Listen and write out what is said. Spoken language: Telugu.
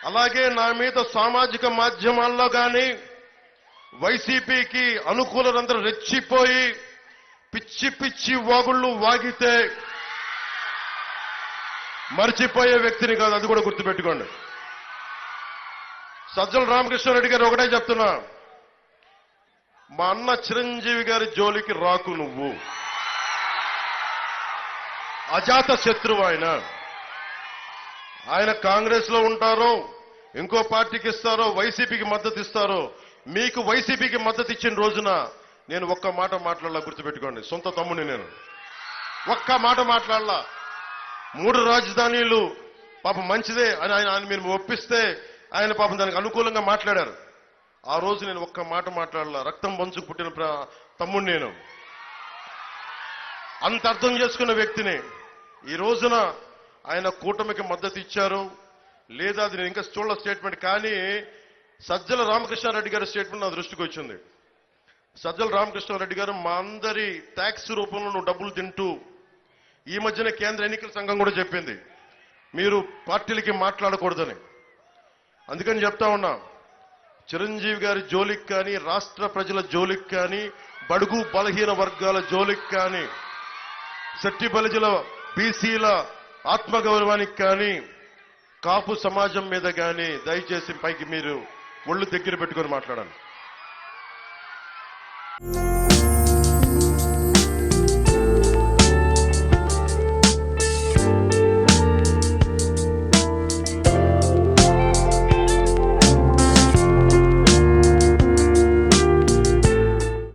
అలాగే నా మీద సామాజిక మాధ్యమాల్లో కానీ వైసీపీకి అనుకూలందరూ రెచ్చిపోయి పిచ్చి పిచ్చి వాగుళ్ళు వాగితే మర్చిపోయే వ్యక్తిని కాదు, అది కూడా గుర్తుపెట్టుకోండి. సజ్జల రామకృష్ణారెడ్డి గారు ఒకటే చెప్తున్నా, మా అన్న చిరంజీవి గారి జోలికి రాకు నువ్వు. అజాత శత్రువు ఆయన కాంగ్రెస్ లో ఉంటారో ఇంకో పార్టీకి ఇస్తారో వైసీపీకి మద్దతు ఇస్తారో, మీకు వైసీపీకి మద్దతు ఇచ్చిన రోజున నేను ఒక్క మాట మాట్లాడాల, గుర్తుపెట్టుకోండి. సొంత తమ్ముని నేను ఒక్క మాట మాట్లాడాల. 3 రాజధానులు పాపం మంచిదే అని ఆయన మీరు ఒప్పిస్తే ఆయన పాపం దానికి అనుకూలంగా మాట్లాడారు. ఆ రోజు నేను ఒక్క మాట మాట్లాడాల. రక్తం పంచుకు పుట్టిన తమ్ముడు నేను, అంత అర్థం చేసుకున్న వ్యక్తిని. ఈ రోజున ఆయన కూటమికి మద్దతు ఇచ్చారు లేదా అది నేను ఇంకా చూడల స్టేట్మెంట్, కానీ సజ్జల రామకృష్ణారెడ్డి గారి స్టేట్మెంట్ నా దృష్టికి వచ్చింది. సజ్జల రామకృష్ణారెడ్డి గారు, మా అందరి ట్యాక్స్ రూపంలో నువ్వు డబ్బులు తింటూ, ఈ మధ్యన కేంద్ర ఎన్నికల సంఘం కూడా చెప్పింది మీరు పార్టీలకి మాట్లాడకూడదని. అందుకని చెప్తా ఉన్నా, చిరంజీవి గారి జోలికి కానీ, రాష్ట్ర ప్రజల జోలికి కానీ, బడుగు బలహీన వర్గాల జోలికి కానీ, శెట్టి బలిజల బీసీల ఆత్మగౌరవానికి కానీ, కాపు సమాజం మీద కానీ దయచేసి పైకి మీరు ఒళ్ళు దగ్గర పెట్టుకొని మాట్లాడాలి.